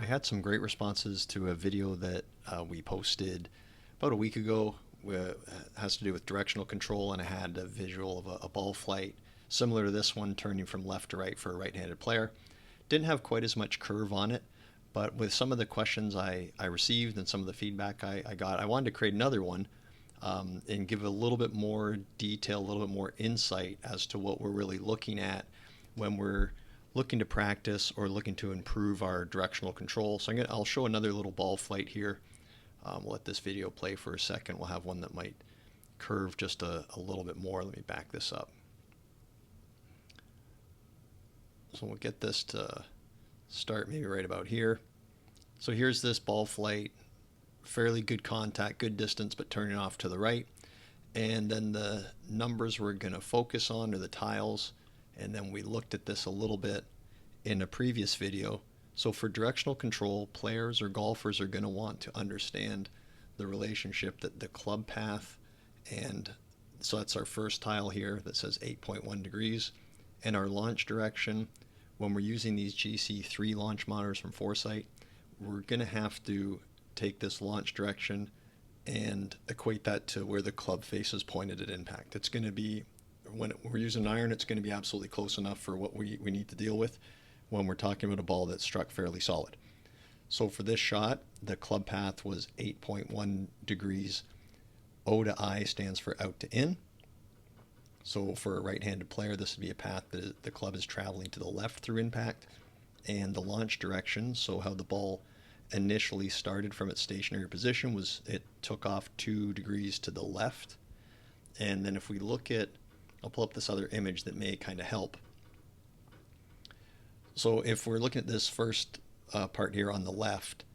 I had some great responses to a video that we posted about a week ago. It has to do with directional control, and I had a visual of a ball flight similar to this one, turning from left to right for a right-handed player. Didn't have quite as much curve on it, but with some of the questions I received and some of the feedback I got, I wanted to create another one and give a little bit more detail, a little bit more insight as to what we're really looking at when we're looking to practice or looking to improve our directional control. So I'll show another little ball flight here. We'll let this video play for a second. We'll have one that might curve just a little bit more. Let me back this up. So we'll get this to start maybe right about here. So here's this ball flight, fairly good contact, good distance, but turning off to the right. And then the numbers we're going to focus on are the tiles. And then we looked at this a little bit in a previous video. So for directional control, players or golfers are going to want to understand the relationship that the club path, and so that's our first tile here that says 8.1 degrees, and our launch direction. When we're using these GC3 launch monitors from Foresight, we're going to have to take this launch direction and equate that to where the club face is pointed at impact. It's going to be, when we're using an iron, it's going to be absolutely close enough for what we need to deal with when we're talking about a ball that's struck fairly solid. So for this shot, the club path was 8.1 degrees. O to I stands for out to in. So for a right-handed player, this would be a path that the club is traveling to the left through impact. And the launch direction, so how the ball initially started from its stationary position, was it took off 2 degrees to the left. And then if we look at, I'll pull up this other image that may kind of help. So if we're looking at this first part here on the left,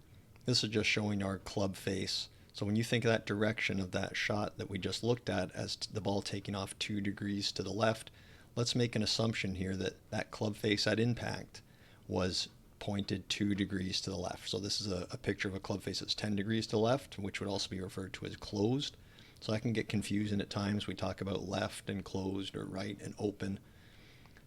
this is just showing our club face. So when you think of that direction of that shot that we just looked at as the ball taking off 2 degrees to the left, let's make an assumption here that that club face at impact was pointed 2 degrees to the left. So this is a picture of a club face that's 10 degrees to the left, which would also be referred to as closed. So that can get confusing at times. We talk about left and closed, or right and open.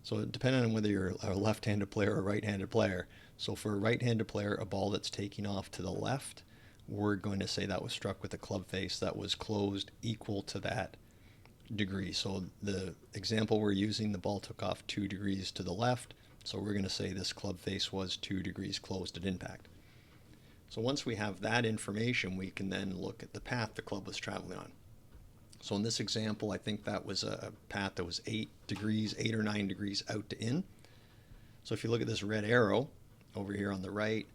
So depending on whether you're a left-handed player or a right-handed player. So for a right-handed player, a ball that's taking off to the left, we're going to say that was struck with a club face that was closed equal to that degree. So the example we're using, the ball took off 2 degrees to the left. So we're going to say this club face was 2 degrees closed at impact. So once we have that information, we can then look at the path the club was traveling on. So in this example, I think that was a path that was 8 or 9 degrees out to in. So if you look at this red arrow over here on the right,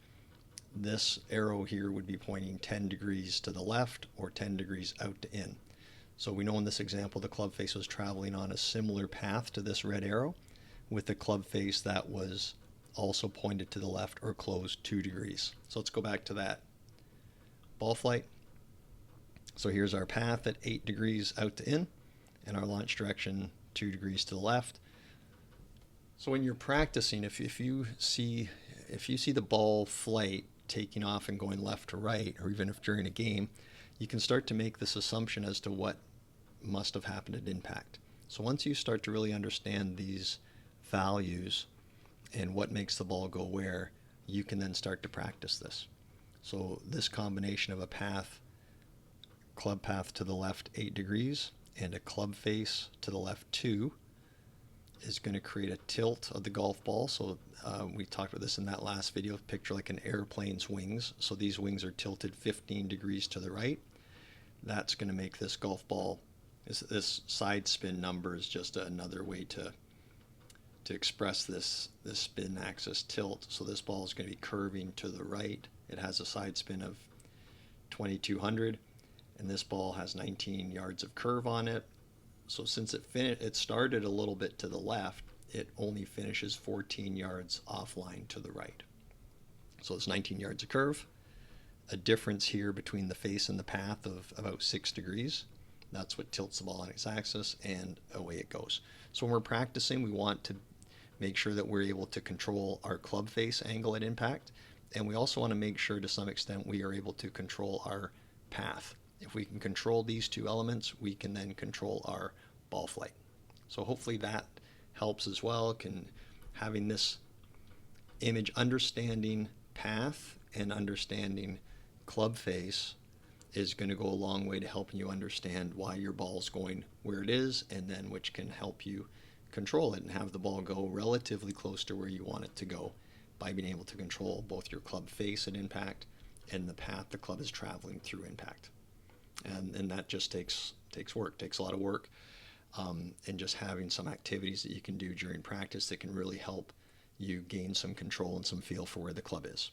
this arrow here would be pointing 10 degrees to the left or 10 degrees out to in. So we know in this example the club face was traveling on a similar path to this red arrow, with the club face that was also pointed to the left or closed 2 degrees. So let's go back to that ball flight. So here's our path at 8 degrees out to in, and our launch direction 2 degrees to the left. So when you're practicing, if you see the ball flight taking off and going left to right, or even if during a game, you can start to make this assumption as to what must have happened at impact. So once you start to really understand these values and what makes the ball go where, you can then start to practice this. So this combination of a path, club path to the left 8 degrees and a club face to the left 2, is going to create a tilt of the golf ball. So we talked about this in that last video. Picture like an airplane's wings. So these wings are tilted 15 degrees to the right. That's going to make this golf ball, this side spin number is just another way to express this spin axis tilt. So this ball is going to be curving to the right. It has a side spin of 2200, and this ball has 19 yards of curve on it. So since it started a little bit to the left, it only finishes 14 yards offline to the right. So it's 19 yards of curve. A difference here between the face and the path of about 6 degrees. That's what tilts the ball on its axis, and away it goes. So when we're practicing, we want to make sure that we're able to control our club face angle at impact, and we also want to make sure to some extent we are able to control our path. If we can control these two elements, we can then control our ball flight. So hopefully that helps as well. Having this image, understanding path and understanding club face is going to go a long way to helping you understand why your ball's going where it is, and then which can help you control it and have the ball go relatively close to where you want it to go by being able to control both your club face at impact and the path the club is traveling through impact. And that just takes work, takes a lot of work, and just having some activities that you can do during practice that can really help you gain some control and some feel for where the club is.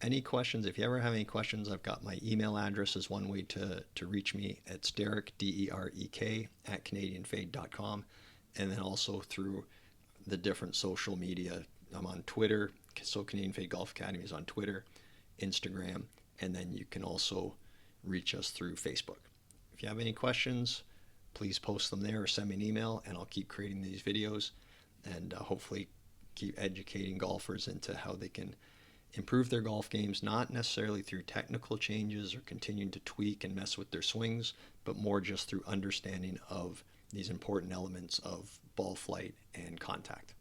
Any questions? If you ever have any questions, I've got my email address as one way to reach me. It's Derek, DEREK, at CanadianFade.com. And then also through the different social media. I'm on Twitter, so Canadian Fade Golf Academy is on Twitter, Instagram, and then you can also reach us through Facebook. If you have any questions, please post them there or send me an email, and I'll keep creating these videos and hopefully keep educating golfers into how they can improve their golf games, not necessarily through technical changes or continuing to tweak and mess with their swings, but more just through understanding of these important elements of ball flight and contact.